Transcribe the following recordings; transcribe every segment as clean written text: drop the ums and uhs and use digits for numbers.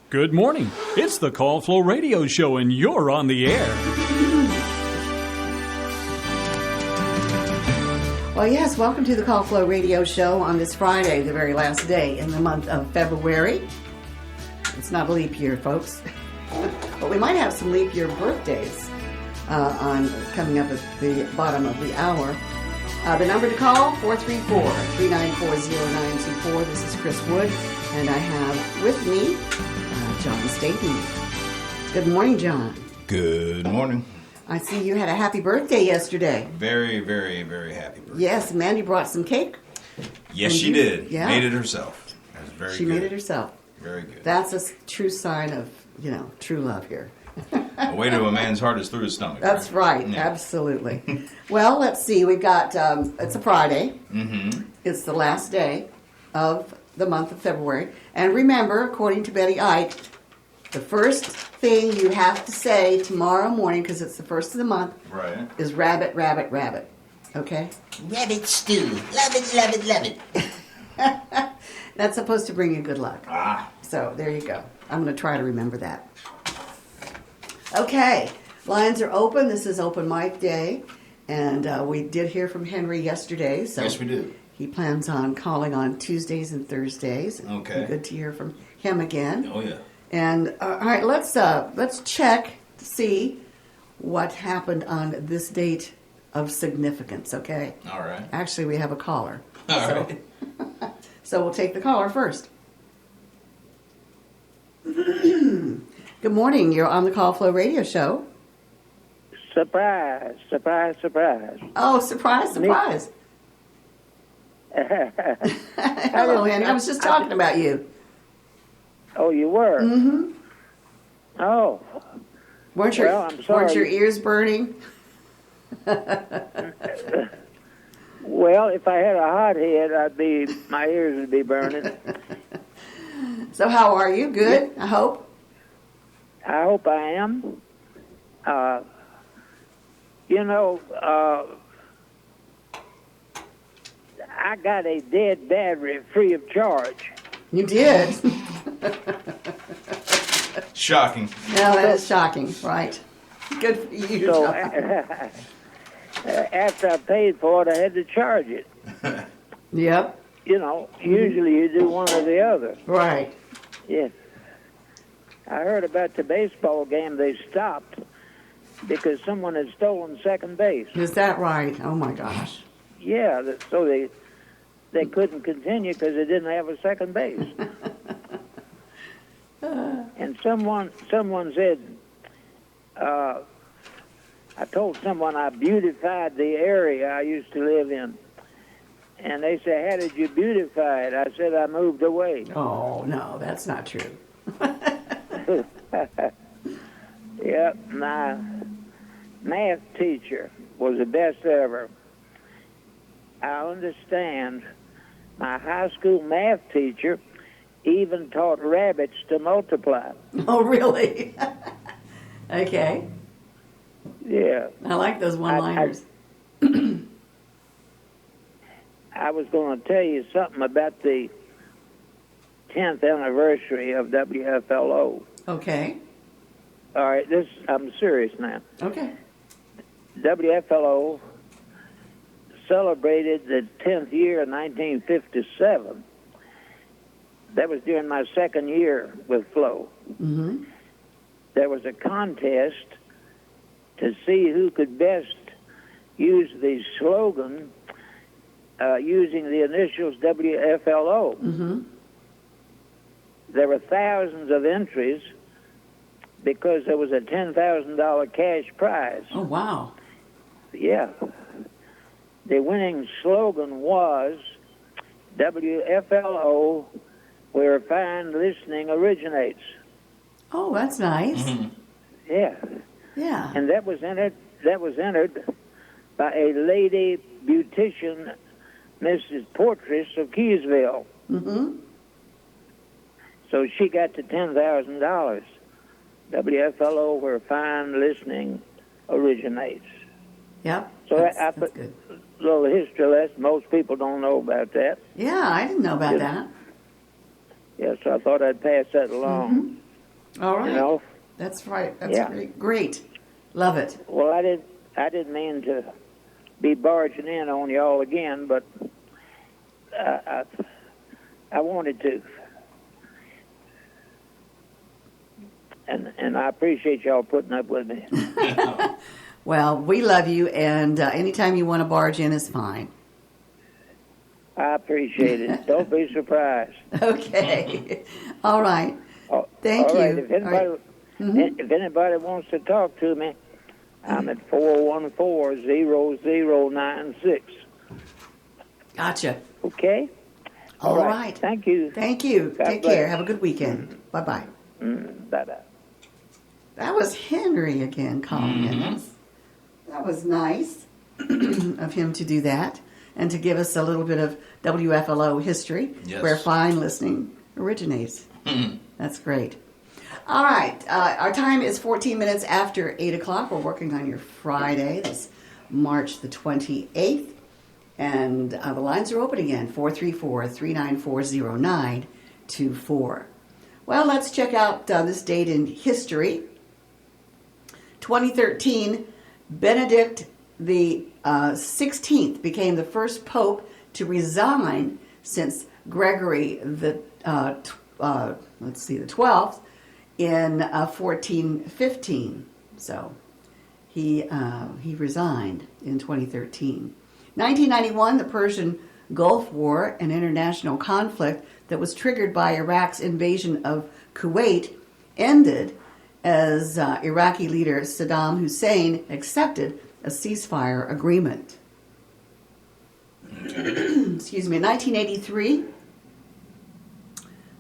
Good morning. It's the Call Flow Radio Show, and you're on the air. Well, yes, welcome to the Call Flow Radio Show on this Friday, the very last day in the month of February. It's not a leap year, folks. But we might have some leap year birthdays coming up at the bottom of the hour. The number to call, 434-394-0924. This is Chris Wood, and I have with me John Staten. Good morning, John. Good morning. I see you had a happy birthday yesterday. Very, very, very happy birthday. Yes, Mandy brought some cake. Yes, she did. Yeah. Made it herself. That was very good. She made it herself. Very good. That's a true sign of, true love here. The way to a man's heart is through his stomach. That's right. Yeah. Absolutely. Well, let's see. We've got, it's a Friday. Mm-hmm. It's the last day of the month of February. And remember, according to Betty Ike, the first thing you have to say tomorrow morning, because it's the first of the month, Right. is rabbit, rabbit, rabbit. Okay? Rabbit stew. Love it, love it, love it. That's supposed to bring you good luck. Ah. So there you go. I'm going to try to remember that. Okay, lines are open. This is open mic day, and we did hear from Henry yesterday. So Yes, we did. he plans on calling on Tuesdays and Thursdays. Okay. Good to hear from him again. Oh, yeah. And all right, let's check to see what happened on this date of significance. Okay. All right. Actually, we have a caller. All so, right. So we'll take the caller first. Good morning. You're on the Call Flow Radio Show. Surprise, surprise, surprise. Oh, surprise, surprise. Hello, Henry. I was just talking about you. Oh, you were? Mm-hmm. Oh. Weren't I'm sorry. your ears burning? Well, if I had a hot head, my ears would be burning. So how are you? Good, I hope. I hope I am. I got a dead battery free of charge. You did. Shocking. No, that is shocking, right? Good for you, So John. after I paid for it, I had to charge it. Yep, Usually you do one or the other. right. Yeah. I heard about the baseball game they stopped because someone had stolen second base. Is that right? Oh, my gosh. Yeah, so they couldn't continue because they didn't have a second base. And someone said, I told someone I beautified the area I used to live in. And they said, how did you beautify it? I said, I moved away. Oh, no, that's not true. Yeah, my math teacher was the best ever. I understand my high school math teacher even taught rabbits to multiply. Oh, really? Okay. Yeah. I like those one-liners. I was going to tell you something about the 10th anniversary of WFLO. Okay. All right, I'm serious now. Okay. WFLO celebrated the 10th year in 1957. That was during my second year with Flow. Mm-hmm. There was a contest to see who could best use the slogan using the initials WFLO. Mm-hmm. There were thousands of entries because there was a $10,000 cash prize. Oh, wow. Yeah. The winning slogan was WFLO, where fine listening originates. Oh, that's nice. Mm-hmm. Yeah. Yeah. And that was entered by a lady beautician, Mrs. Portress of Keysville. Mm-hmm. So she got the $10,000. WFLO, where fine listening originates. Yep. So that's put good. a little history lesson. Most people don't know about that. Yeah, I didn't know about that. Yeah, so I thought I'd pass that along. All right. You know. That's right. That's Yeah. great. Great. Love it. Well, I didn't mean to be barging in on y'all again, but I wanted to. And I appreciate y'all putting up with me. Well, we love you, and anytime you want to barge in is fine. I appreciate it. Don't be surprised. Okay. All right. Oh, Thank all right. you. If anybody, if anybody wants to talk to me, I'm at 414-0096. Gotcha. Okay? All right. Thank you. Thank you. God Take bless. care. Have a good weekend. Bye-bye. Bye-bye. That was Henry again calling in. That was nice of him to do that and to give us a little bit of WFLO history, Yes. where fine listening originates. That's great. All right. Our time is 14 minutes after 8 o'clock. We're working on your Friday. This March the 28th. And the lines are open again, 434-394-0924. Well, let's check out this date in history. 2013, Benedict the 16th became the first pope to resign since Gregory the 12th in 1415. So he resigned in 2013. 1991, the Persian Gulf War, an international conflict that was triggered by Iraq's invasion of Kuwait, ended as Iraqi leader Saddam Hussein accepted a ceasefire agreement. Excuse me. In 1983,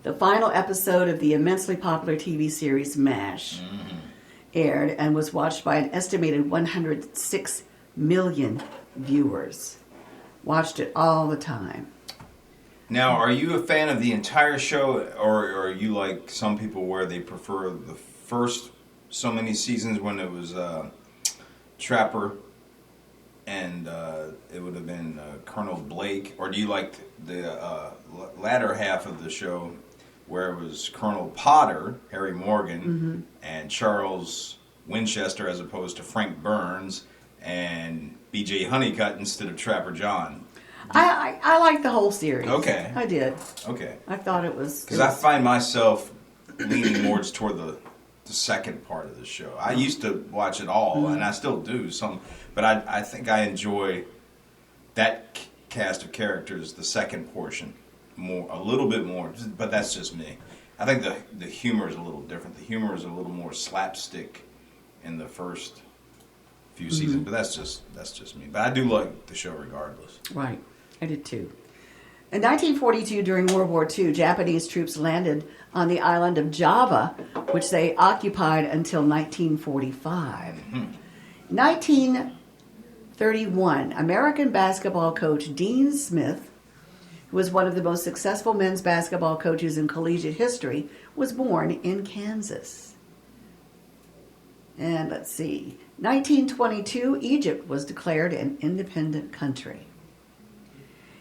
the final episode of the immensely popular TV series MASH aired and was watched by an estimated 106 million viewers. Watched it all the time. Now, are you a fan of the entire show, or are you like some people where they prefer the first so many seasons when it was Trapper and it would have been Colonel Blake, or do you like the latter half of the show where it was Colonel Potter, Harry Morgan, and Charles Winchester as opposed to Frank Burns and B.J. Honeycutt instead of Trapper John? I liked the whole series. Okay. I did. Okay. I thought it was... Because I find myself leaning more toward the second part of the show. I used to watch it all, and I still do some, but I think I enjoy that cast of characters, the second portion, a little bit more. But that's just me. I think the humor is a little different. The humor is a little more slapstick in the first few seasons, but that's just me. But I do like the show regardless. Right. I did too. In 1942, during World War II, Japanese troops landed on the island of Java, which they occupied until 1945. 1931, American basketball coach Dean Smith, who was one of the most successful men's basketball coaches in collegiate history, was born in Kansas. And let's see, 1922, Egypt was declared an independent country.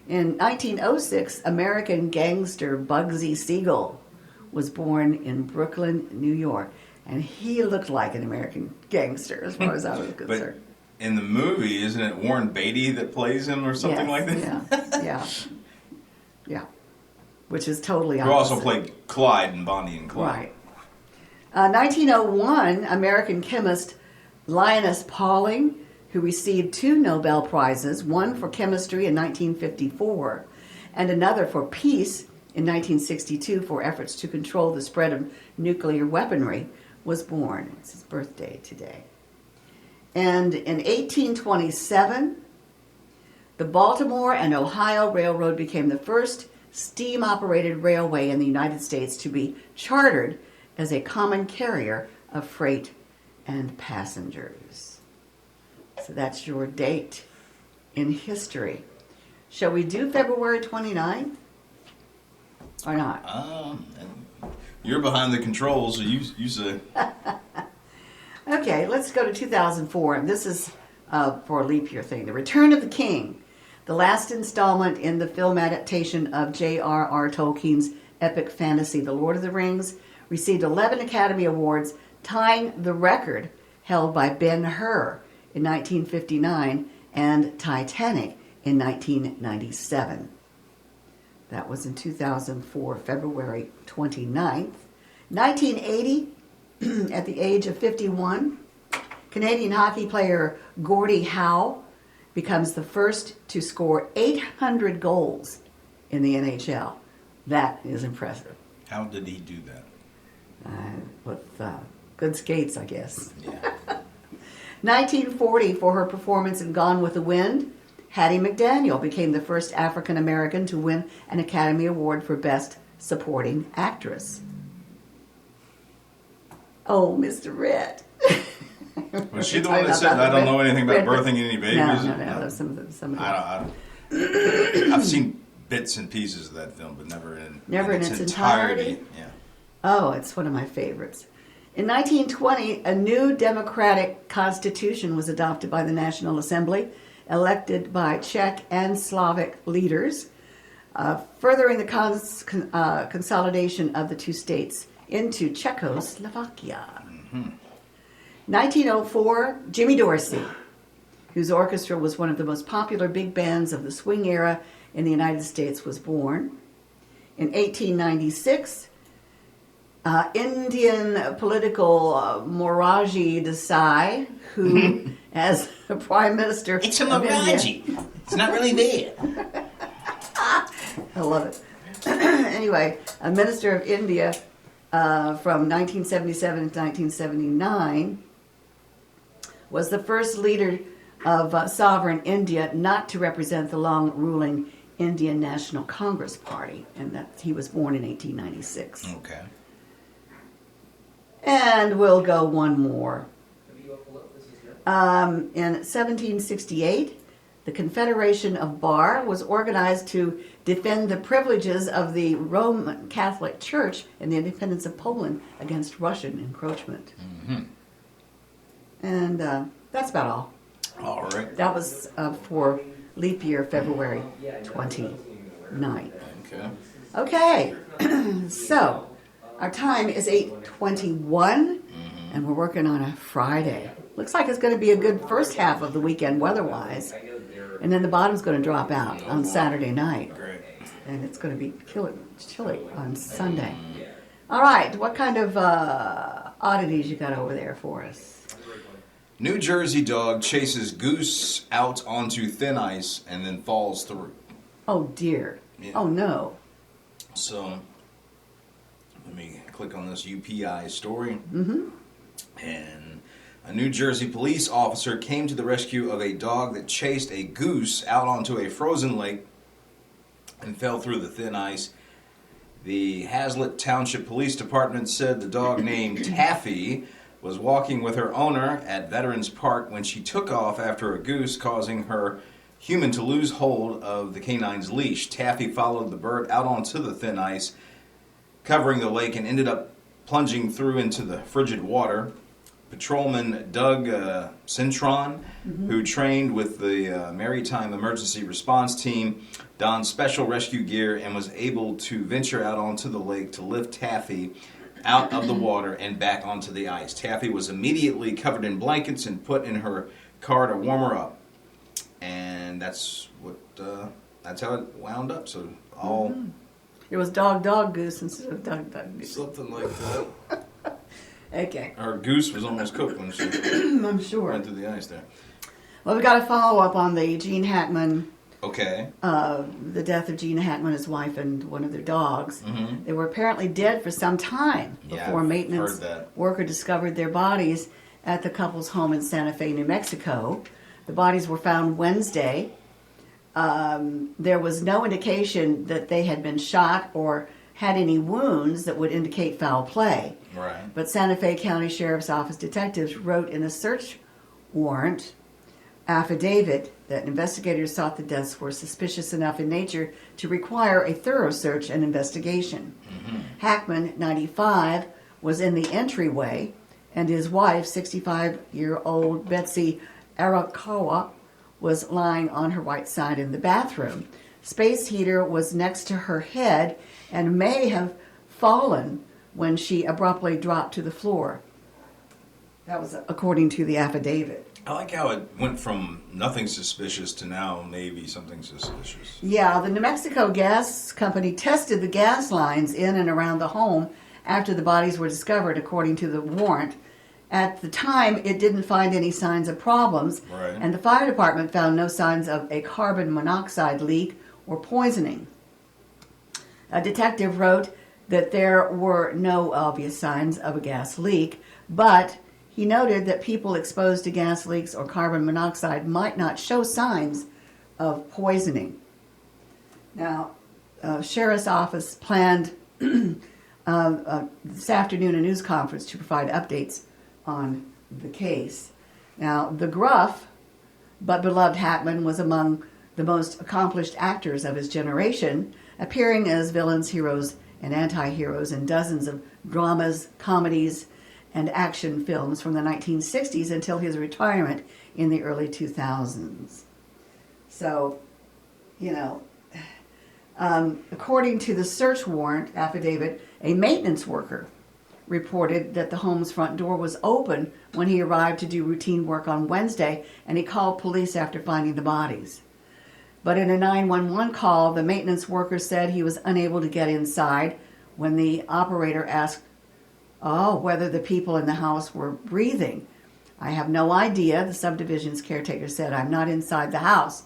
In 1906, American gangster Bugsy Siegel was born in Brooklyn, New York. And he looked like an American gangster as far as I was concerned. But in the movie, isn't it Warren Beatty that plays him or something like that? Yeah. Which is totally Who opposite. also played Clyde in Bonnie and Clyde. Right. 1901, American chemist Linus Pauling, who received 2 Nobel Prizes, one for chemistry in 1954 and another for peace in 1962 for efforts to control the spread of nuclear weaponry, was born. It's his birthday today. And in 1827, the Baltimore and Ohio Railroad became the first steam-operated railway in the United States to be chartered as a common carrier of freight and passengers. So that's your date in history. Shall we do February 29th? Or not? You're behind the controls, so you say. Okay, let's go to 2004. And this is for a leap year thing. The Return of the King, the last installment in the film adaptation of J.R.R. Tolkien's epic fantasy, The Lord of the Rings, received 11 Academy Awards, tying the record held by Ben-Hur in 1959 and Titanic in 1997. That was in 2004, February 29th. 1980, at the age of 51, Canadian hockey player Gordie Howe becomes the first to score 800 goals in the NHL. That is impressive. How did he do that? With good skates, I guess. Yeah. 1940, for her performance in Gone with the Wind, Hattie McDaniel became the first African American to win an Academy Award for Best Supporting Actress. Oh, Mr. Red. Was she the one that said, "I don't know anything about birthing any babies"? No. Some of them. I don't. I've seen bits and pieces of that film, but never in its entirety. Yeah. Oh, it's one of my favorites. In 1920, a new democratic constitution was adopted by the National Assembly, elected by Czech and Slavic leaders, furthering the consolidation of the two states into Czechoslovakia. 1904, Jimmy Dorsey, whose orchestra was one of the most popular big bands of the swing era in the United States, was born. In 1896, Indian political Morarji Desai, who, as Prime Minister It's a of India, Miraji. It's not really there. I love it. Anyway, a Minister of India from 1977 to 1979, was the first leader of sovereign India not to represent the long-ruling Indian National Congress Party, and that he was born in 1896. Okay. And we'll go one more. In 1768, the Confederation of Bar was organized to defend the privileges of the Roman Catholic Church and the independence of Poland against Russian encroachment. Mm-hmm. And that's about all. All right. That was for leap year, February 29th. Okay. Okay, so our time is 8:21, and we're working on a Friday. Looks like it's going to be a good first half of the weekend weather-wise, and then the bottom's going to drop out on Saturday night, Great. and it's going to be chilly on Sunday. All right, what kind of oddities you got over there for us? New Jersey dog chases goose out onto thin ice and then falls through. Oh dear. Yeah. Oh no. So, let me click on this UPI story. And a New Jersey police officer came to the rescue of a dog that chased a goose out onto a frozen lake and fell through the thin ice. The Hazlitt Township Police Department said the dog named Taffy was walking with her owner at Veterans Park when she took off after a goose, causing her human to lose hold of the canine's leash. Taffy followed the bird out onto the thin ice, covering the lake, and ended up plunging through into the frigid water. Patrolman Doug Cintron, who trained with the Maritime Emergency Response Team, donned special rescue gear and was able to venture out onto the lake to lift Taffy out of the water and back onto the ice. Taffy was immediately covered in blankets and put in her car to warm her up. And that's how it wound up. So all It was dog goose instead of dog goose. something like that. Okay, Her goose was almost cooked when she I'm sure. went through the ice there. Well, we got a follow up on the Gene Hackman, Okay. the death of Gene Hackman, his wife, and one of their dogs. Mhm. They were apparently dead for some time Yeah, before a I've maintenance heard that. worker discovered their bodies at the couple's home in Santa Fe, New Mexico. The bodies were found Wednesday. There was no indication that they had been shot or had any wounds that would indicate foul play. Right. But Santa Fe County Sheriff's Office detectives wrote in a search warrant affidavit that investigators thought the deaths were suspicious enough in nature to require a thorough search and investigation. Hackman, 95, was in the entryway, and his wife, 65-year-old Betsy Arakawa, was lying on her right side in the bathroom. Space heater was next to her head and may have fallen when she abruptly dropped to the floor. That was according to the affidavit. I like how it went from nothing suspicious to now maybe something suspicious. Yeah, the New Mexico Gas Company tested the gas lines in and around the home after the bodies were discovered, according to the warrant. At the time, it didn't find any signs of problems, Right. and the fire department found no signs of a carbon monoxide leak or poisoning. A detective wrote that there were no obvious signs of a gas leak, but he noted that people exposed to gas leaks or carbon monoxide might not show signs of poisoning. Now, Sheriff's Office planned this afternoon a news conference to provide updates on the case. Now, the gruff but beloved Hackman was among the most accomplished actors of his generation, appearing as villains, heroes, and anti-heroes in dozens of dramas, comedies, and action films from the 1960s until his retirement in the early 2000s. So, you know, according to the search warrant affidavit, a maintenance worker reported that the home's front door was open when he arrived to do routine work on Wednesday, and he called police after finding the bodies. But in a 911 call, the maintenance worker said he was unable to get inside when the operator asked, whether the people in the house were breathing. I have no idea, the subdivision's caretaker said. I'm not inside the house.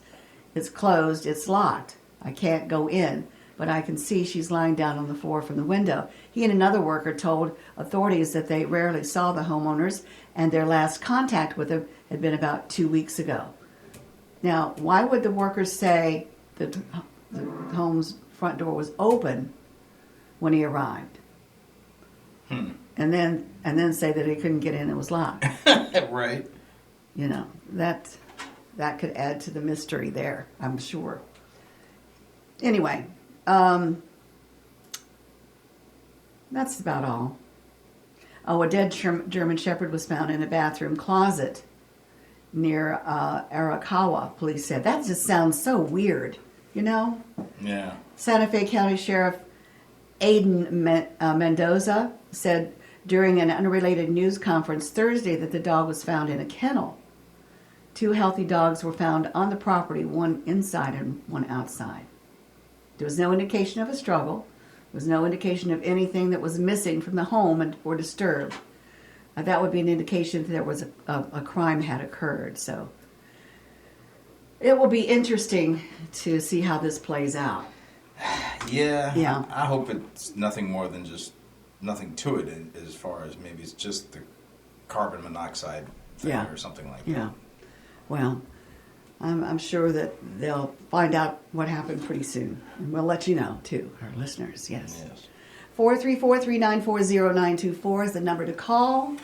It's closed, it's locked. I can't go in, but I can see she's lying down on the floor from the window. He and another worker told authorities that they rarely saw the homeowners and their last contact with them had been about 2 weeks ago. Now, why would the workers say that the home's front door was open when he arrived? And then say that he couldn't get in, it was locked. Right. You know, that could add to the mystery there, I'm sure. Anyway, that's about all. A dead German Shepherd was found in a bathroom closet near Arakawa, police said. That just sounds so weird, you know? Yeah. Santa Fe County Sheriff Aiden Mendoza said during an unrelated news conference Thursday that the dog was found in a kennel. 2 healthy dogs were found on the property, one inside and one outside. There was no indication of a struggle. There was no indication of anything that was missing from the home or disturbed. That would be an indication that there was a crime had occurred. So it will be interesting to see how this plays out. Yeah. Yeah. I hope it's nothing more than just nothing to it as far as maybe it's just the carbon monoxide thing Yeah. or something like Yeah. Well, I'm sure that they'll find out what happened pretty soon. And we'll let you know, too, our listeners. that. Yes. Yes. 434-394-0924 is the number to call.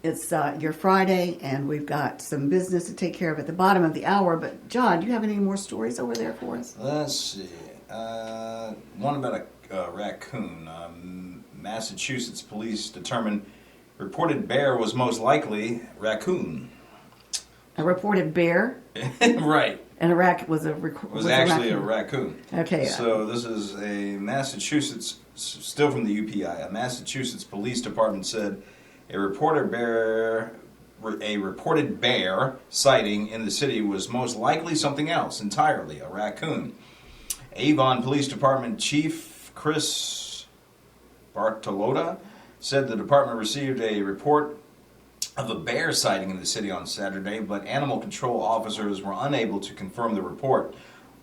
It's your Friday, and we've got some business to take care of at the bottom of the hour. But, John, do you have any more stories over there for us? Let's see. One about a raccoon. Massachusetts police determined reported bear was most likely raccoon. A reported bear Right. and a was Actually a raccoon. Okay. So this is a Massachusetts, still from the UPI. A Massachusetts police department said a reported bear sighting in the city was most likely something else entirely, a raccoon. Avon Police Department Chief Chris Bartolotta said the department received a report of a bear sighting in the city on Saturday, but animal control officers were unable to confirm the report.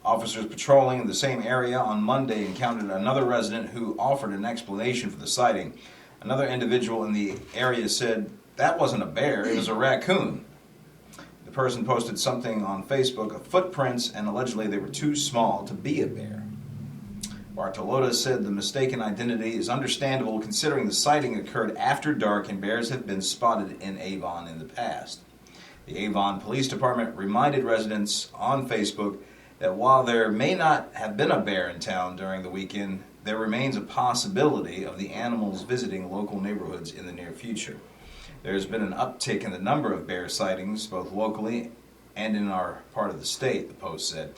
Officers patrolling in the same area on Monday encountered another resident who offered an explanation for the sighting. Another individual in the area said that wasn't a bear, it was a raccoon. The person posted something on Facebook of footprints, and allegedly they were too small to be a bear. Bartolotta said the mistaken identity is understandable considering the sighting occurred after dark and bears have been spotted in Avon in the past. The Avon Police Department reminded residents on Facebook that while there may not have been a bear in town during the weekend, there remains a possibility of the animals visiting local neighborhoods in the near future. There has been an uptick in the number of bear sightings, both locally and in our part of the state, the Post said.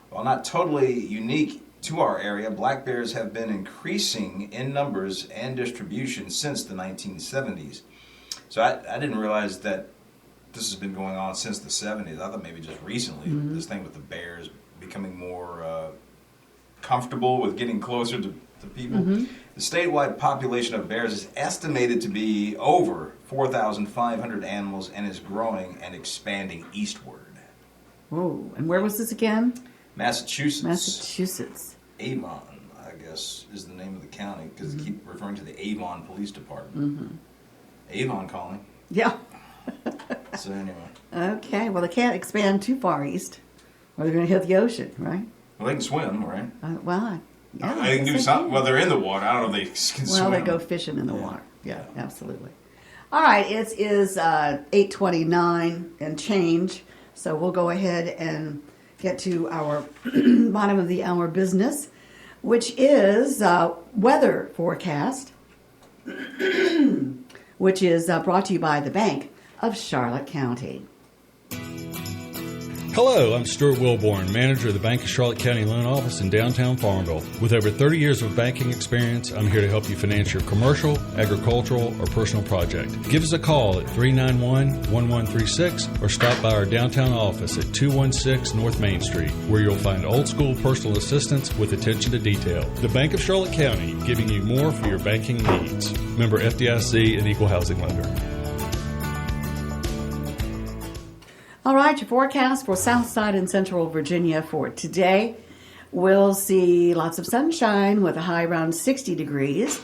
While not totally unique to our area, black bears have been increasing in numbers and distribution since the 1970s. So I didn't realize that this has been going on since the 70s. I thought maybe just recently, this thing with the bears becoming more comfortable with getting closer to people. The statewide population of bears is estimated to be over 4,500 animals and is growing and expanding eastward. Whoa, and where was this again? Massachusetts. Massachusetts. Avon, I guess, is the name of the county because they keep referring to the Avon Police Department. Avon calling. Yeah. So anyway. Okay, well, they can't expand too far east, or they're going to hit the ocean, right? Well, they can swim, right? Yeah, They can do yes, something. Well, they're in the water. I don't know if they can swim. Well, they go fishing in the water. Yeah, absolutely. All right, it is 8:29 and change, so we'll go ahead and get to our bottom of the hour business, which is weather forecast, which is brought to you by the Bank of Charlotte County. Hello, I'm Stuart Wilborn, manager of the Bank of Charlotte County Loan Office in downtown Farmville. With over 30 years of banking experience, I'm here to help you finance your commercial, agricultural, or personal project. Give us a call at 391-1136 or stop by our downtown office at 216 North Main Street, where you'll find old school personal assistance with attention to detail. The Bank of Charlotte County, giving you more for your banking needs. Member FDIC and Equal Housing Lender. All right, your forecast for Southside and Central Virginia for today. We'll see lots of sunshine with a high around 60 degrees.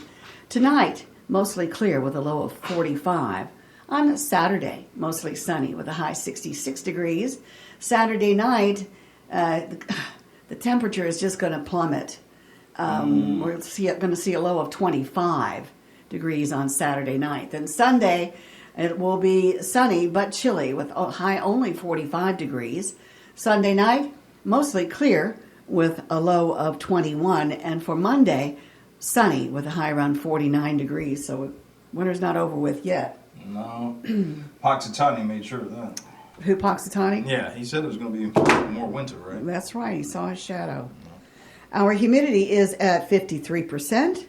Tonight, mostly clear with a low of 45. On Saturday, mostly sunny with a high 66 degrees. Saturday night, the temperature is just going to plummet. We're going to see a low of 25 degrees on Saturday night. Then Sunday, it will be sunny but chilly with a high only 45 degrees. Sunday night, mostly clear with a low of 21. And for Monday, sunny with a high around 49 degrees. So winter's not over with yet. No. Poxitani made sure of that. Who, Poxitani? Yeah, he said it was going to be more winter, right? That's right. He saw a shadow. Our humidity is at 53%.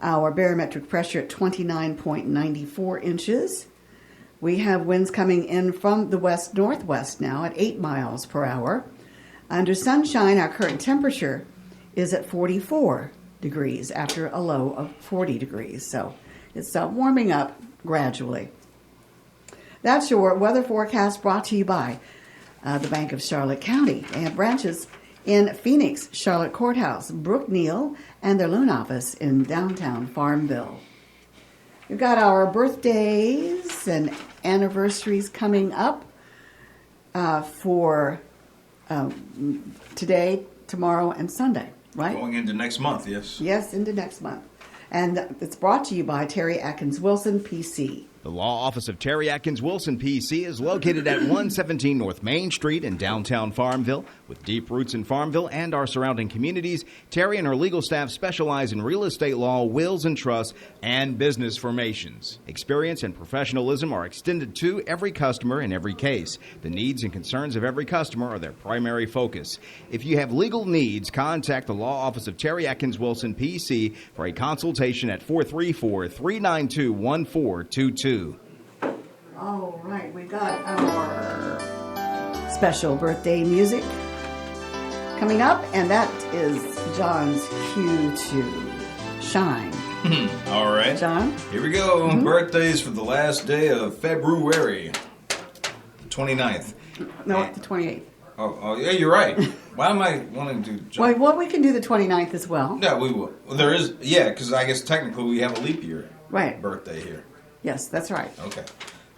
Our barometric pressure at 29.94 inches. We have winds coming in from the west-northwest now at 8 miles per hour. Under sunshine, our current temperature is at 44 degrees after a low of 40 degrees. So it's warming up gradually. That's your weather forecast brought to you by the Bank of Charlotte County. They have branches in Phoenix, Charlotte Courthouse, Brookneal, and their loan office in downtown Farmville. We've got our birthdays and anniversaries coming up for today, tomorrow, and Sunday, right? Going into next month, yes. Yes, into next month. And it's brought to you by Terry Atkins Wilson, PC. The law office of Terry Atkins Wilson, PC, is located at 117 North Main Street in downtown Farmville. With deep roots in Farmville and our surrounding communities, Terry and her legal staff specialize in real estate law, wills and trusts, and business formations. Experience and professionalism are extended to every customer in every case. The needs and concerns of every customer are their primary focus. If you have legal needs, contact the law office of Terry Atkins Wilson, PC, for a consultation at 434-392-1422. All right, we got our special birthday music coming up, and that is John's cue to shine. All right. John? Here we go. Birthdays for the last day of February. 29th. No, the 28th. Oh, yeah, you're right. Why am I wanting to jump? Well, we can do the 29th as well. Yeah, we will. Well, there is, yeah, because I guess technically we have a leap year Right. birthday here. Yes, that's right. Okay.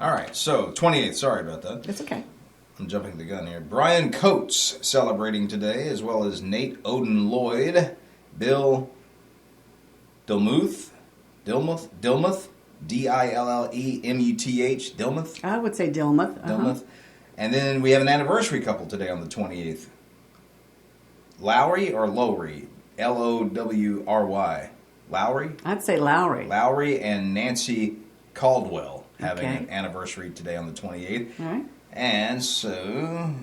All right, so 28th, sorry about that. It's okay. I'm jumping the gun here. Brian Coates celebrating today, as well as Nate Odin Lloyd, Bill Dilmuth, Dilmuth, D-I-L-L-E-M-U-T-H, Dilmuth. I would say Dilmuth. Dilmuth. And then we have an anniversary couple today on the 28th. Lowry or Lowry? L-O-W-R-Y. Lowry? I'd say Lowry. Lowry and Nancy Caldwell having Okay. an anniversary today on the 28th. All right. And so,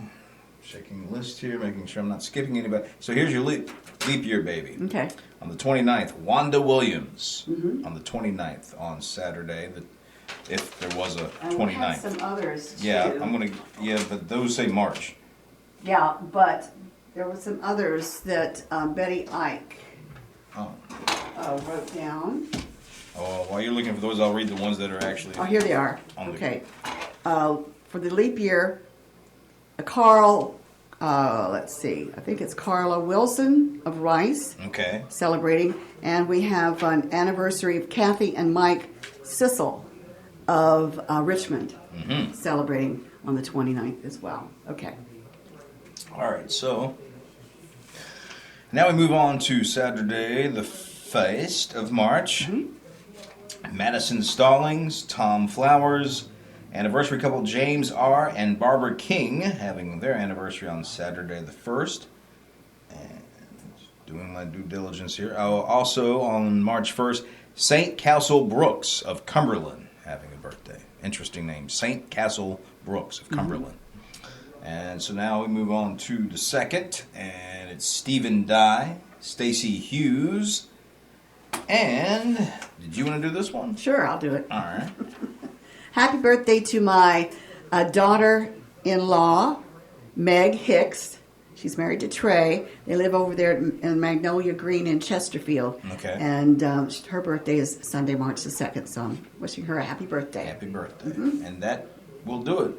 checking the list here, making sure I'm not skipping anybody. So here's your leap year baby. Okay. On the 29th, Wanda Williams. On the 29th, on Saturday, if there was a And we had 29th. some others Yeah, too. but those say March. Yeah, but there were some others that Betty Ike Oh. wrote down. Oh, while you're looking for those, I'll read the ones that are actually. Oh, here they are. On the- Okay. For the leap year, Carl, let's see, I think it's Carla Wilson of Rice Okay. celebrating. And we have an anniversary of Kathy and Mike Sissel of Richmond celebrating on the 29th as well. Okay. All right, so now we move on to Saturday, the 1st of March. Madison Stallings, Tom Flowers, anniversary couple James R. and Barbara King having their anniversary on Saturday the 1st. And doing my due diligence here. Oh, also on March 1st, St. Castle Brooks of Cumberland having a birthday. Interesting name, St. Castle Brooks of Cumberland. And so now we move on to the 2nd, and it's Stephen Dye, Stacy Hughes, and did you want to do this one? Sure, I'll do it. All right. Happy birthday to my daughter-in-law, Meg Hicks. She's married to Trey. They live over there in Magnolia Green in Chesterfield. Okay. And her birthday is Sunday, March the 2nd, so I'm wishing her a happy birthday. Happy birthday. And that will do it.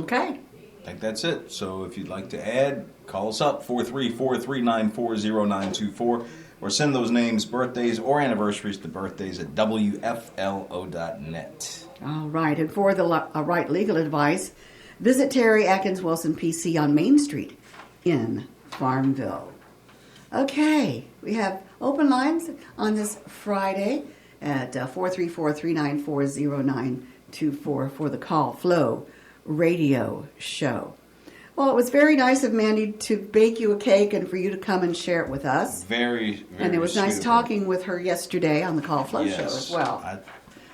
Okay. I think that's it. So if you'd like to add, call us up, 434-394-0924, or send those names, birthdays, or anniversaries to birthdays at WFLO.net. All right. And for the right legal advice, visit Terry Atkins Wilson PC on Main Street in Farmville. Okay. We have open lines on this Friday at 434-394-0924 for the Call Flow radio show. Well, it was very nice of Mandy to bake you a cake and for you to come and share it with us. Very, very And it was nice sweet of her. talking with her yesterday on the Call Flow show as well.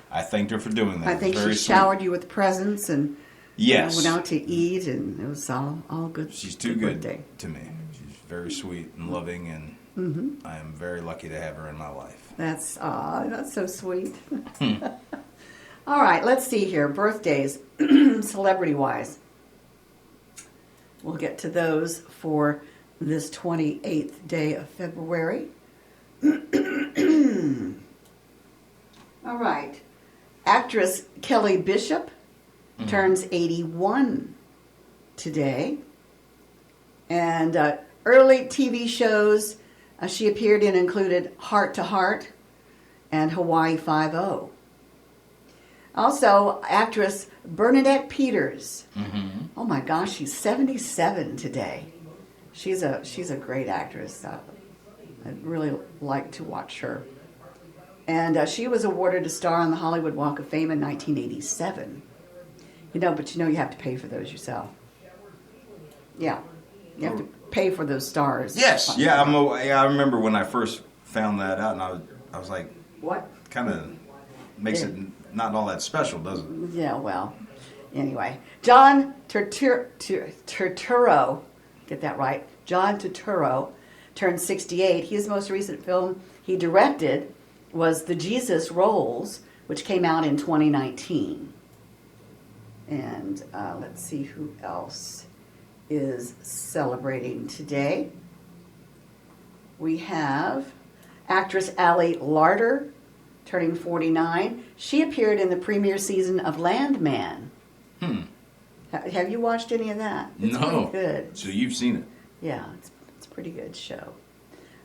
I thanked her for doing that. I think Very she sweet. showered you with presents and Yes. went out to eat, and it was all good. She's too good birthday. to me. She's very sweet and loving, and I am very lucky to have her in my life. That's so sweet. All right, let's see here. Birthdays, celebrity-wise. We'll get to those for this 28th day of February. All right. Actress Kelly Bishop turns 81 today. And early TV shows she appeared in included Heart to Heart and Hawaii Five-0. Also, actress Bernadette Peters. Oh my gosh, she's 77 today. She's a great actress. I'd really like to watch her. And she was awarded a star on the Hollywood Walk of Fame in 1987. But you have to pay for those yourself. Yeah, you have to pay for those stars. Yes, yeah, I remember when I first found that out, and I was like, What? kind of makes it not all that special, does it? Yeah, well, anyway. John Turturro, get that right, John Turturro turned 68. His most recent film he directed was The Jesus Rolls, which came out in 2019. And let's see who else is celebrating today. We have actress Allie Larder, turning 49. She appeared in the premiere season of Landman. Have you watched any of that? It's No. pretty good. So you've seen it. Yeah, it's a pretty good show.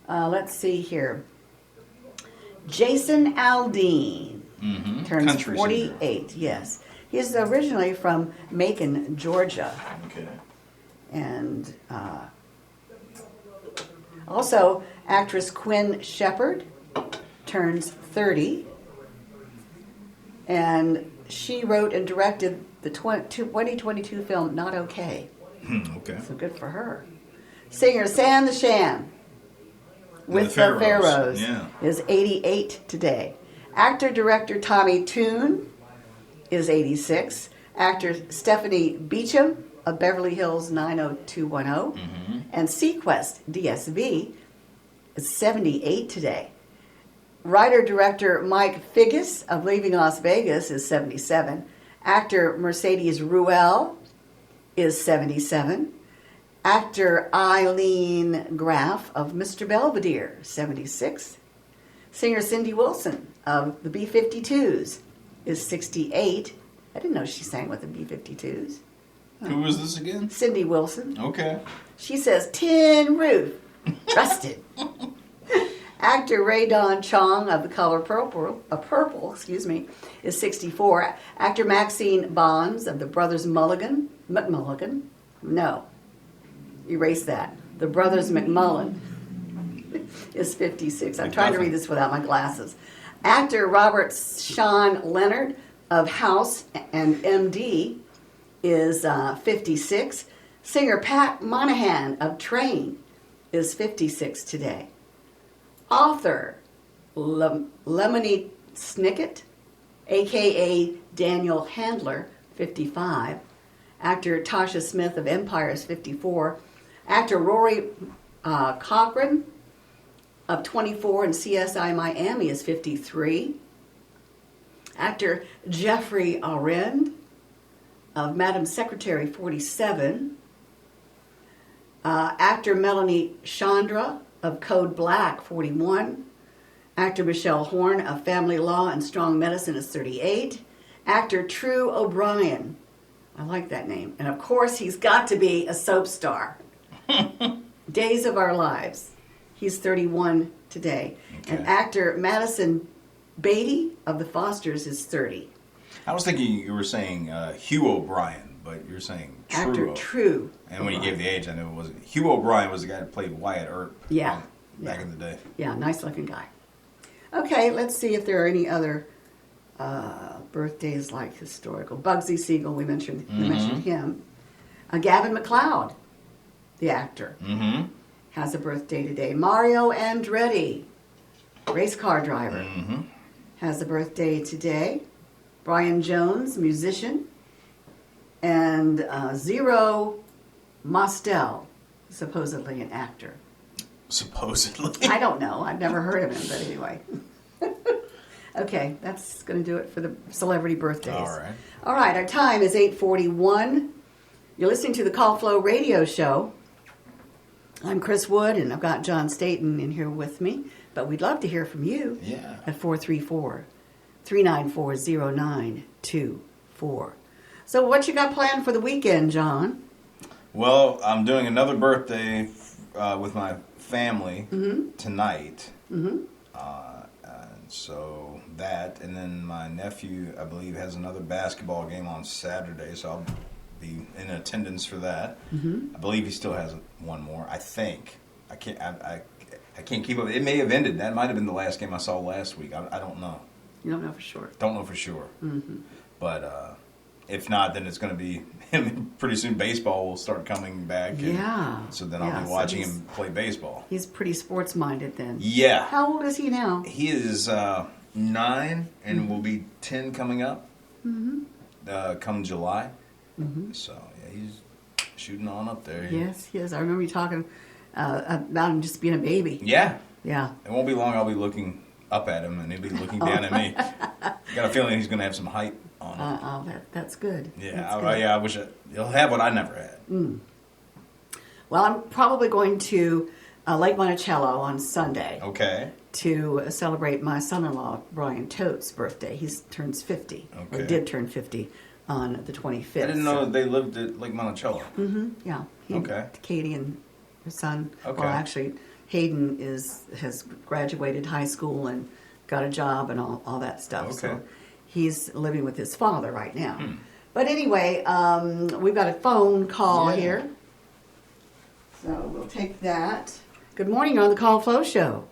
Let's see here. Jason Aldean turns Country 48. Yes. He's originally from Macon, Georgia. Okay. And also, actress Quinn Shepard turns 30. And she wrote and directed the 2022 film Not Okay. Okay. So good for her. Singer San the Sham with the Pharaohs yeah. is 88 today. Actor-director Tommy Tune is 86. Actor Stephanie Beacham of Beverly Hills 90210. And Sequest DSV is 78 today. Writer-director Mike Figgis of Leaving Las Vegas is 77. Actor Mercedes Ruehl is 77. Actor Eileen Graff of Mr. Belvedere, 76. Singer Cindy Wilson of the B-52s is 68. I didn't know she sang with the B-52s. Who was this again? Cindy Wilson. Okay. She says, tin roof, trusted. Actor Ray Don Chong of The Color Purple, is 64. Actor Maxine Bonds of The Brothers McMulligan, no, erase that. The Brothers McMullen is 56. I'm trying to read this without my glasses. Actor Robert Sean Leonard of House and MD is 56. Singer Pat Monahan of Train is 56 today. Author Lemony Snicket, a.k.a. Daniel Handler, 55. Actor Tasha Smith of Empire is 54. Actor Rory Cochrane of 24 and CSI Miami is 53. Actor Jeffrey Arend of Madam Secretary, 47. Actor Melanie Chandra of Code Black, 41. Actor Michelle Horn of Family Law and Strong Medicine is 38. Actor True O'Brien, I like that name. And of course, he's got to be a soap star. Days of Our Lives. He's 31 today. Okay. And actor Madison Beatty of The Fosters is 30. I was thinking you were saying Hugh O'Brien, but you're saying True. Actor True. And when you gave the age, I knew it wasn't. Hugh O'Brien was the guy that played Wyatt Earp. Yeah. Back in the day. Yeah, nice looking guy. Okay, let's see if there are any other birthdays like historical. Bugsy Siegel, we mentioned him. Gavin McLeod, the actor, has a birthday today. Mario Andretti, race car driver, has a birthday today. Brian Jones, musician. And Zero Mostel, supposedly an actor. Supposedly. I don't know. I've never heard of him, but anyway. Okay, that's going to do it for the celebrity birthdays. All right, our time is 8:41. You're listening to the Call Flow Radio Show. I'm Chris Wood, and I've got John Staten in here with me. But we'd love to hear from you at 434-394-0924. So what you got planned for the weekend, John? Well, I'm doing another birthday with my family tonight. And so that, and then my nephew, I believe, has another basketball game on Saturday, so I'll be in attendance for that. I believe he still has one more. I think. I can't keep up. It may have ended. That might have been the last game I saw last week. I don't know. You don't know for sure. Don't know for sure. But if not, then it's going to be him. Pretty soon baseball will start coming back. And so then I'll be watching him play baseball. He's pretty sports-minded then. Yeah. How old is he now? He is 9 and will be 10 coming up come July. So, yeah, he's shooting on up there. Yes, he is. I remember you talking about him just being a baby. Yeah. Yeah. It won't be long. I'll be looking up at him and he'll be looking down at me. Got a feeling he's going to have some height on him. That's good. Yeah, That's good. I wish he'll have what I never had. Well, I'm probably going to Lake Monticello on Sunday Okay. to celebrate my son-in-law, Brian Tote's birthday. He turns 50, or Okay. did turn 50 on the 25th. I didn't know they lived at Lake Monticello. Yeah. Okay. Katie and her son. Okay. Well, actually, Hayden has graduated high school and got a job and all that stuff. Okay. So he's living with his father right now. But anyway, we've got a phone call here. So we'll take that. Good morning, you're on the Call Flow Show.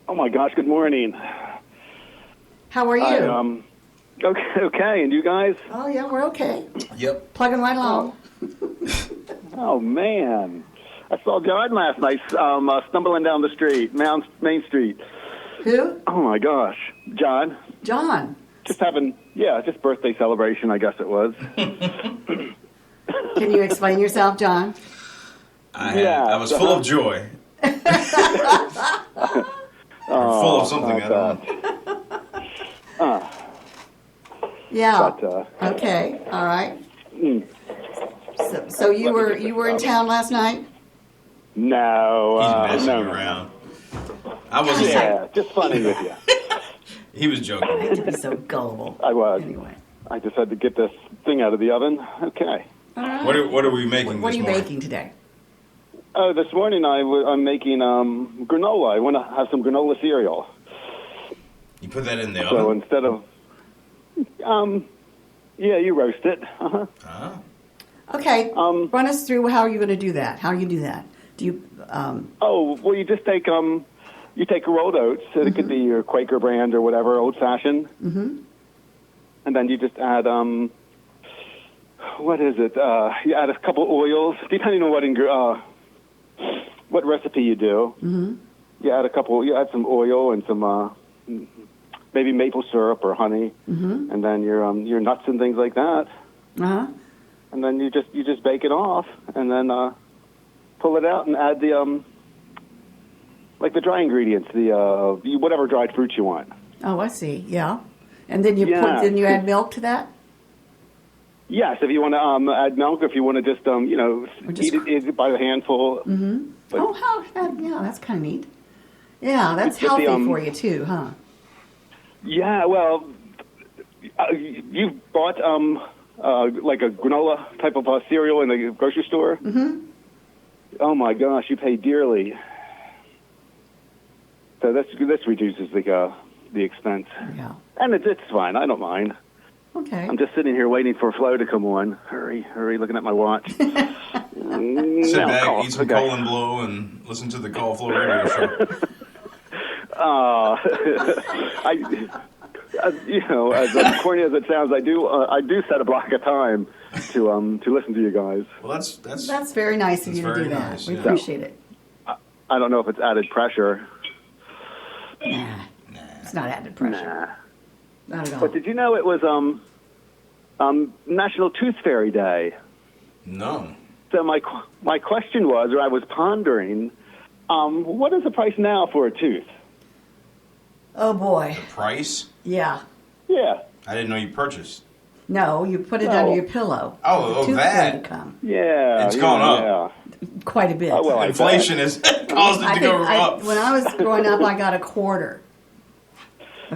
Oh my gosh, good morning. How are you? Okay, and you guys? Oh, yeah, we're okay. Yep. Plugging right along. Oh man, I saw John last night stumbling down the street, Main Street. Who? Oh my gosh, John. John. Just birthday celebration, I guess it was. Can you explain yourself, John? I was full of joy. Or full of something, I don't know. Yeah. But, Okay. All right. So you were in town last night? No. He's messing no. around. I wasn't. Yeah, just funny with you. He was joking. I hate to be so gullible. I was. Anyway. I just had to get this thing out of the oven. Okay. All right. What are we making What are this you morning? baking today? Oh, this morning I'm making granola. I want to have some granola cereal. You put that in the So oven? instead of, yeah, you roast it. Uh-huh. Ah. Okay. Run us through how you're going to do that. How you do that? Do you? Oh, well, you just take rolled oats. It could be your Quaker brand or whatever, old fashioned. Mm-hmm. And then you just add what is it? You add a couple oils, depending on what recipe you do. Mm-hmm. You add some oil and some maybe maple syrup or honey, and then your nuts and things like that. Uh-huh. And then you just bake it off, and then pull it out and add the like the dry ingredients, whatever dried fruits you want. Oh, I see. Yeah. And then you Yeah. then you add milk to that? Yes, if you want to add milk, if you want to just just- eat it by the handful. Mm-hmm. But Oh, yeah, that's kind of neat. Yeah, that's It's just the, healthy for you too, huh? yeah, well, you bought like a granola type of cereal in the grocery store. Mm-hmm. Oh my gosh, you pay dearly. So this reduces the expense, Yeah. and it's fine. I don't mind. Okay. I'm just sitting here waiting for Flo to come on. Hurry, looking at my watch. Sit Now back, call. eat some Okay. Colin Blow, and listen to the Call Flow Radio Show. As corny as it sounds, I do set a block of time to listen to you guys. Well, that's That's very nice of you to very do that. nice, We yeah. appreciate it. I don't know if it's added pressure. Nah. It's not added pressure. Nah. Not at all. But did you know it was National Tooth Fairy Day? no. So my question was, or I was pondering, what is the price now for a tooth? Oh boy. Price? Yeah. Yeah. I didn't know you purchased. No, you put it No. under your pillow. Oh, The tooth that. fairy come. Yeah. It's gone up. Yeah. Quite a bit. Oh, well, I Inflation has caused it I to think go up. when I was growing up, I got a quarter.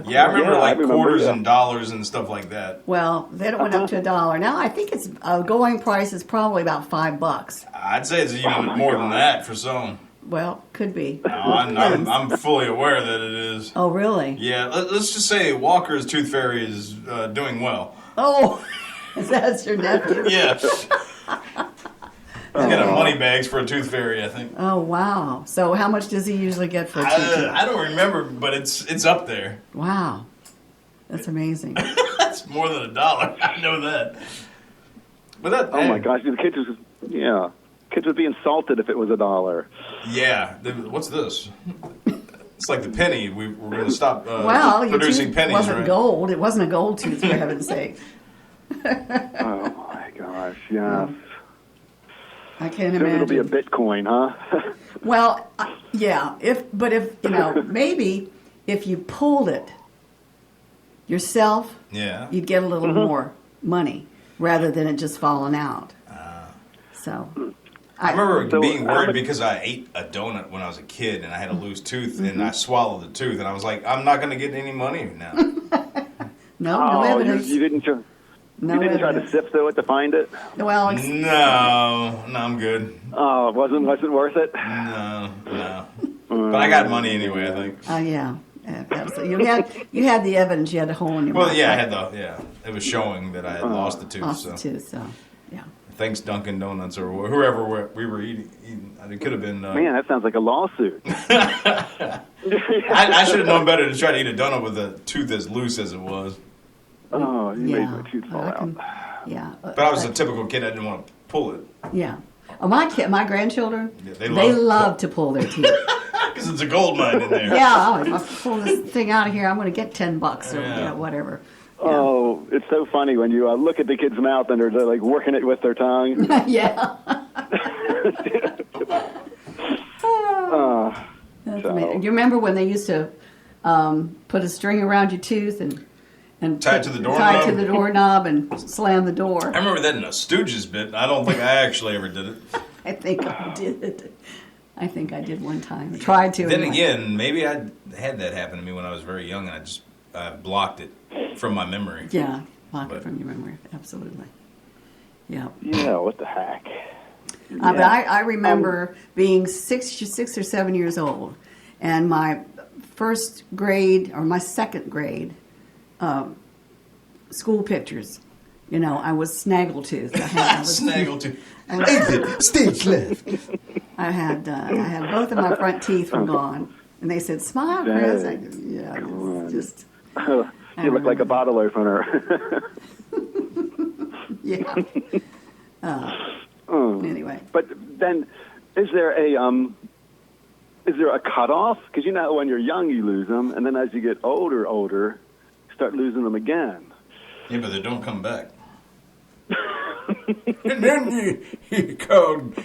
Yeah, I remember Yeah, I like remember, quarters yeah. and dollars and stuff like that. Well, then it went up to $1. Now I think it's going price is probably about $5. I'd say it's even my more than God. that for some. Well, could be. No, I'm fully aware that it is. Oh, really? Yeah, let's just say Walker's Tooth Fairy is doing well. Oh, that's your nephew. Yeah. He's got a money bags for a Tooth Fairy, I think. Oh, wow. So how much does he usually get for a tooth? I don't remember, but it's up there. Wow. That's amazing. That's more than $1. I know that. But that. Oh my gosh, the kids would be insulted if it was $1. Yeah. What's this? It's like the penny. We're going to stop Well, your producing tooth pennies, wasn't right? gold. It wasn't a gold tooth, for heaven's sake. Oh my gosh, yes. I can't Soon it'll be a imagine. Bitcoin, huh? Well, yeah. If maybe if you pulled it yourself, Yeah. you'd get a little more money rather than it just falling out. So I remember So, being how worried much- because I ate a donut when I was a kid and I had a loose tooth and I swallowed the tooth and I was like, I'm not going to get any money now. no evidence. You didn't try. No You didn't try to evidence. sift through it to find it. Well, No, I'm good. Oh, it wasn't worth it. No. But I got money anyway, I think. yeah. Absolutely. You had the evidence. You had a hole in your Well, mouth. yeah, I had it was showing that I had lost the tooth. Lost So the tooth, so yeah. thanks Dunkin' Donuts or whoever we were eating. It could have been. Man, that sounds like a lawsuit. I should have known better to try to eat a donut with a tooth as loose as it was. Oh, you made Yeah. my tooth fall I out. can- yeah. But I was a typical kid. I didn't want to pull it Yeah. Oh, my grandchildren, Yeah, they love to pull their teeth. because it's a gold mine in there. Yeah, if I pull this thing out of here, I'm going to get $10 or Yeah. whatever. Oh, it's so funny when you look at the kid's mouth and they're like working it with their tongue. Yeah. That's So- amazing. Do you remember when they used to put a string around your tooth and Tie it to the doorknob? tie it to the doorknob and slam the door? I remember that in a Stooges bit. I don't think I actually ever did it. I think I did. I think I did one time. I tried to. Then anyway. again, maybe I had that happen to me when I was very young, and I blocked it from my memory. Yeah, block it But- from your memory. Absolutely. Yeah. Yeah, what the heck? But I remember being six or 7 years old, and my first grade or my second grade school pictures. You know, I was snaggletooth. I was Snaggletooth. Stage left. I had both of my front teeth were gone, and they said, "Smile, Chris." I, yeah, it's just You look like a bottle opener. yeah. Anyway, But then, is there a cutoff? Because you know, when you're young, you lose them, and then as you get older, you start losing them again. Yeah, but they don't come back. And then you called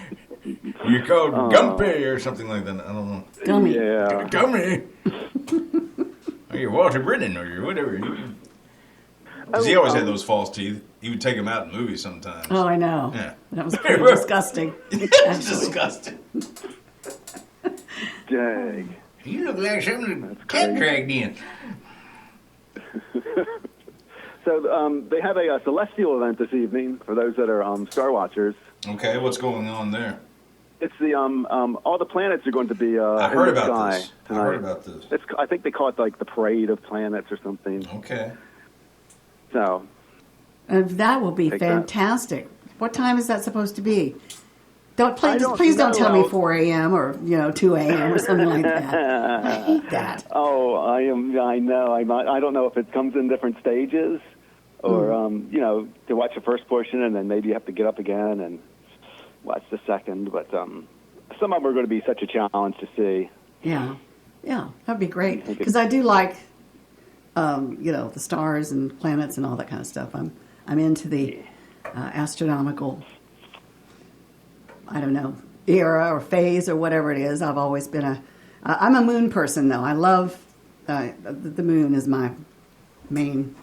Gumpy or something like that. I don't know. gummy. Yeah. Gummy. Or you're Walter Brennan or you're whatever. Because he always had those false teeth. He would take them out in movies sometimes. Oh, I know. Yeah. That was pretty disgusting. It's disgusting. Dang. You look like something the crazy. cat dragged in. So they have a celestial event this evening for those that are Star Watchers. Okay, what's going on there? It's the all the planets are going to be I in heard the about sky this. tonight. I heard about this. I think they call it like the parade of planets or something. Okay. So And that will be Take that. fantastic. What time is that supposed to be? Don't I don't please don't know. tell me 4 a.m. or 2 a.m. or something like that. I hate that. oh, I know. I don't know if it comes in different stages, or to watch the first portion and then maybe you have to get up again and watch the second. But some of them are going to be such a challenge to see. Yeah, that'd be great because I do like, the stars and planets and all that kind of stuff. I'm into the astronomical, I don't know, era or phase or whatever it is. I've always been I'm a moon person though. I love the moon is my main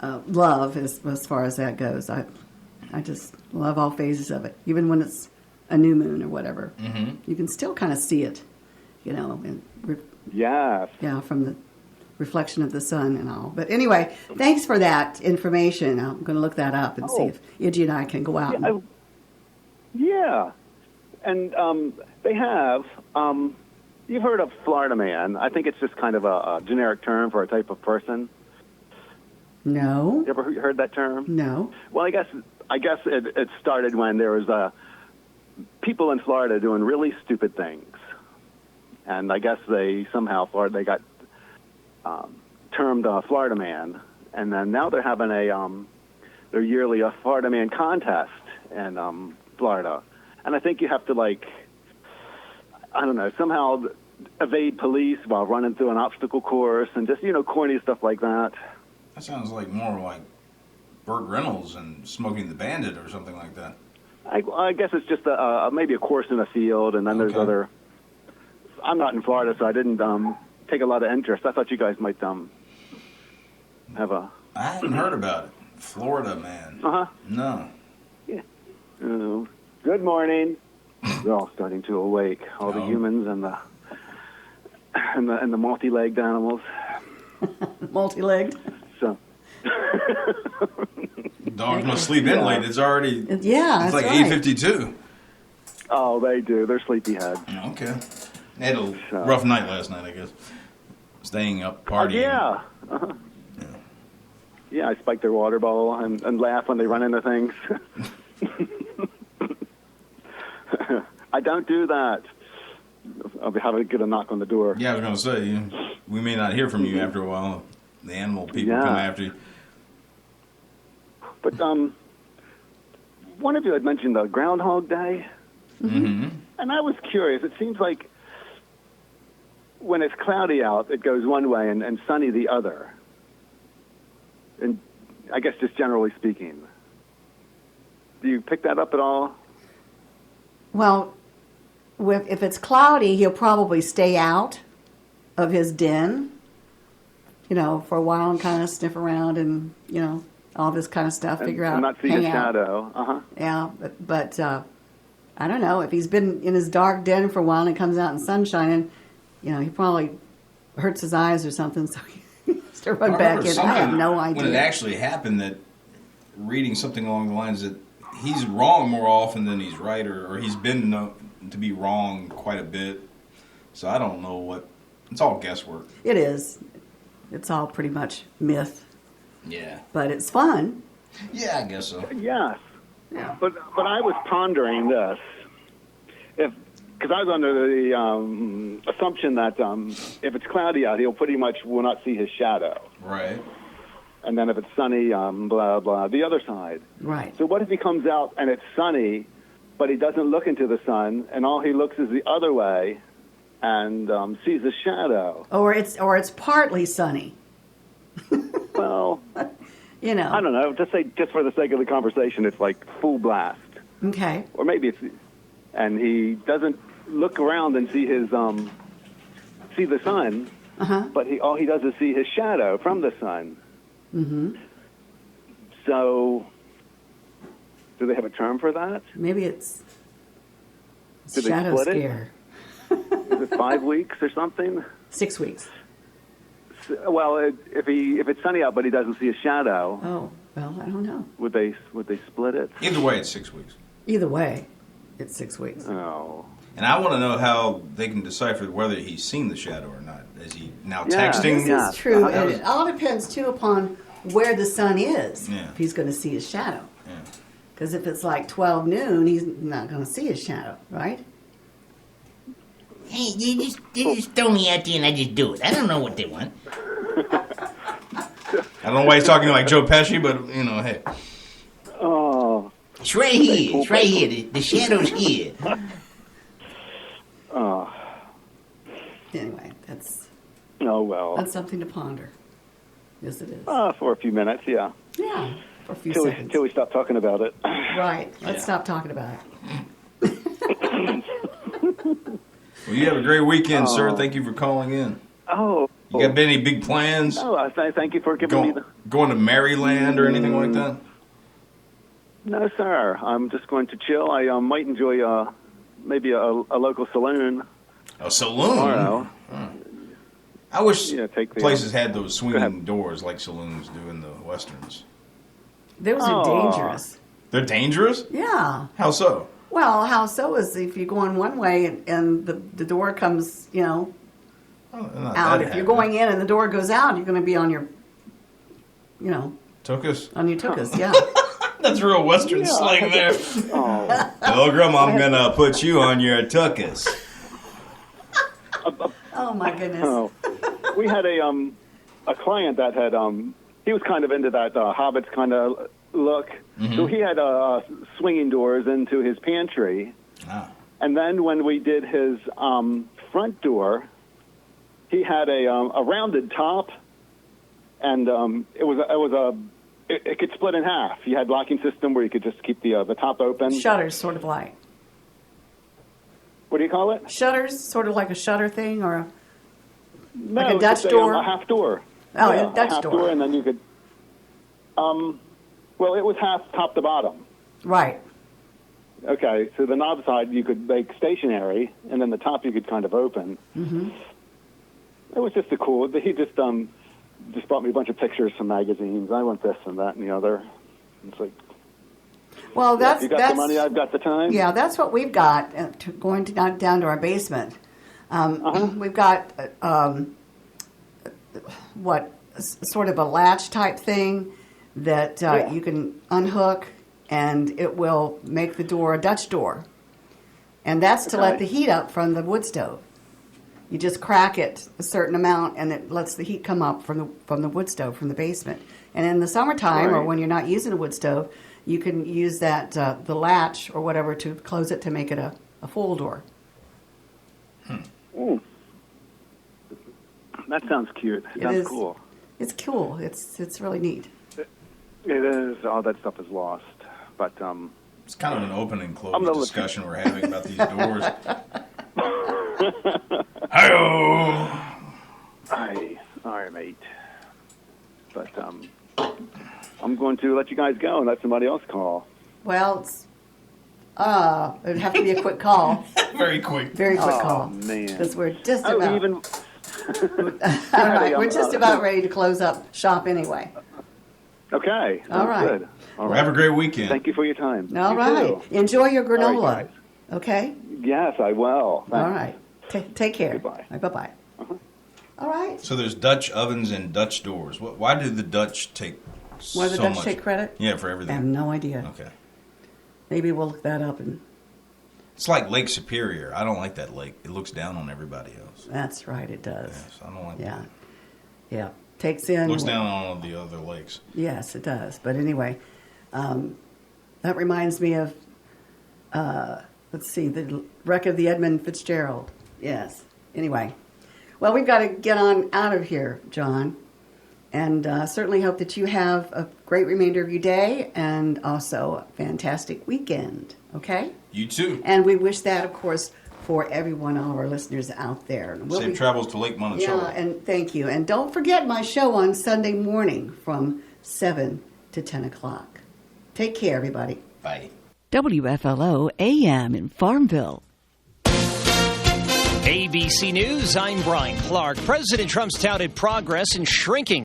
love as far as that goes. I just love all phases of it, even when it's a new moon or whatever. Mm-hmm. You can still kind of see it, and Yeah. from the reflection of the sun and all. But anyway, thanks for that information. I'm going to look that up and see if Iggy and I can go out. Yeah. And they have, you've heard of Florida Man. I think it's just kind of a generic term for a type of person. No, You ever heard that term? no. Well, I guess it started when there was people in Florida doing really stupid things. And I guess they got termed Florida Man. And then now they're having their yearly Florida Man contest in Florida. And I think you have to, somehow evade police while running through an obstacle course and just, corny stuff like that. That sounds like more like Burt Reynolds and Smoking the Bandit or something like that. I guess it's just maybe a course in a field, and then there's Okay. other. I'm not in Florida, so I didn't take a lot of interest. I thought you guys might have a. I hadn't heard about it. Florida Man. Uh huh. No. Good morning. They're all starting to awake. All the Oh. humans and the multi-legged animals. Multi-legged. So. Dogs must sleep in late. It's already. Yeah, It's that's like right. 8:52. Oh, they do. They're sleepyhead. Okay. They had a rough night last night, I guess. Staying up, partying. Yeah. Uh-huh. Yeah, I spike their water bottle and laugh when they run into things. I don't do that. I'll be having to get a knock on the door. Yeah, I was going to say, we may not hear from you after a while. The animal people Yeah. come after you. But one of you had mentioned the Groundhog Day, Mm-hmm. and I was curious. It seems like when it's cloudy out, it goes one way and sunny the other. And I guess just generally speaking. Do you pick that up at all? Well, if it's cloudy, he'll probably stay out of his den, for a while and kind of sniff around and, all this kind of stuff, figure out, and not see hang his out. shadow. Uh-huh. Yeah, but I don't know. If he's been in his dark den for a while and comes out in sunshine, and, he probably hurts his eyes or something, so he has to run back in. I have no idea. When it actually happened, that reading something along the lines that he's wrong more often than he's right, or he's been known to be wrong quite a bit. So I don't know what. It's all guesswork. It is. It's all pretty much myth, Yeah. but it's fun. Yeah, I guess so. Yes. Yeah. But I was pondering this. Because I was under the assumption that if it's cloudy out, he'll pretty much will not see his shadow. Right. And then if it's sunny, blah, blah, the other side. Right. So what if he comes out and it's sunny, but he doesn't look into the sun, and all he looks is the other way and sees a shadow? Or it's partly sunny. Well, I I don't know. Just for the sake of the conversation, it's like full blast. Okay. Or maybe and he doesn't look around and see his see the sun, but all he does is see his shadow from the sun. Mm-hmm. So, do they have a term for that? Maybe it's Do they shadow split it? scare. Is it 5 weeks or something? 6 weeks. Well, if it's sunny out but he doesn't see a shadow, Oh, well, I don't know. would they split it? Either way, it's 6 weeks. Either way, it's 6 weeks. Oh. And I want to know how they can decipher whether he's seen the shadow or not. Is he now Yeah. texting? This is true, Uh-huh. and it all depends too upon where the sun is. Yeah. If he's going to see his shadow, Yeah. because if it's like 12 noon, he's not going to see his shadow, right? Hey, you just throw me out there and I just do it. I don't know what they want. I don't know why he's talking like Joe Pesci, but hey. Oh. It's right here. It's right here. The shadow's here. Oh. Anyway, that's Oh well. something to ponder. Yes, it is. For a few minutes, yeah. Yeah, for a few Till seconds. we stop talking about it. Right. Let's stop talking about it. Well, you have a great weekend, sir. Thank you for calling in. Oh. You got any big plans? Oh, thank you for giving me the. Going to Maryland or anything like that? No, sir. I'm just going to chill. I might enjoy maybe a local saloon A saloon? tomorrow. I wish take the, places had those swinging ahead. doors like saloons do in the westerns. Those are dangerous. They're dangerous? Yeah. How so? Well, how so is if you're going one way and the door comes, Oh, not out. that If you're happy. going in and the door goes out, you're going to be on your, Took us? on your tuchus. Yeah. That's real western slang there. Oh. Pilgrim, I'm going to put you on your tuchus. Oh my goodness. Oh. We had a client that had he was kind of into that Hobbits kind of look. So he had swinging doors into his pantry. Ah. And then when we did his front door, he had a rounded top, and it could split in half. You had locking system where you could just keep the top open. Shutters, sort of like. What do you call it? Shutters, sort of like a shutter thing or a. No, Like a it's Dutch just door? A half door. Oh, Yeah, a Dutch half door. and then you could. Well, it was half top to bottom. Right. Okay, so the knob side you could make stationary, and then the top you could kind of open. Mm-hmm. It was just he just brought me a bunch of pictures from magazines. I want this and that and the other. It's like, Well, that's you got the money, I've got the time. Yeah, that's what we've got going down to our basement. We've got sort of a latch type thing that you can unhook, and it will make the door a Dutch door. And that's to let the heat up from the wood stove. You just crack it a certain amount, and it lets the heat come up from the wood stove from the basement. And in the summertime, or Right. when you're not using a wood stove, you can use that the latch or whatever to close it to make it a full door. Ooh. That sounds cute. It Sounds is. cool. It's cool. It's really neat. It is. All that stuff is lost. But It's kind of an open and closed I'm gonna let discussion we're having about these doors. Hi-oh! Aye. All right, mate. But I'm going to let you guys go and let somebody else call. Well, it'd have to be a quick call. Very quick. Very quick Oh, call. man. Because we're just Oh, about... even All right, we're just about ready to close up shop anyway. okay. All Sounds right. Good. All Well, right. have a great weekend. Thank you for your time. All You right. too. Enjoy your All right, granola. guys. Okay? Yes, I will. Thanks. All right. Take care. Goodbye. All right, bye-bye. All right. So there's Dutch ovens and Dutch doors. Why do the Dutch take Why so the Dutch much? take credit? Yeah, for I have everything. no idea. Okay. Maybe we'll look that up. And It's like Lake Superior. I don't like that lake. It looks down on everybody else. that's right, it does. Yes, I don't like Yeah. that. Yeah. Takes in... It looks down on all the other lakes. Yes, it does. But anyway, that reminds me of, let's see, the wreck of the Edmund Fitzgerald. Yes. Anyway. Well, we've got to get on out of here, John. And certainly hope that you have a great remainder of your day and also a fantastic weekend. Okay? You too. And we wish that, of course, for everyone, all of our listeners out there. And we'll Safe be- travels to Lake Monticello. Yeah, and thank you. And don't forget my show on Sunday morning from 7 to 10 o'clock. Take care, everybody. Bye. WFLO AM in Farmville. ABC News, I'm Brian Clark. President Trump's touted progress in shrinking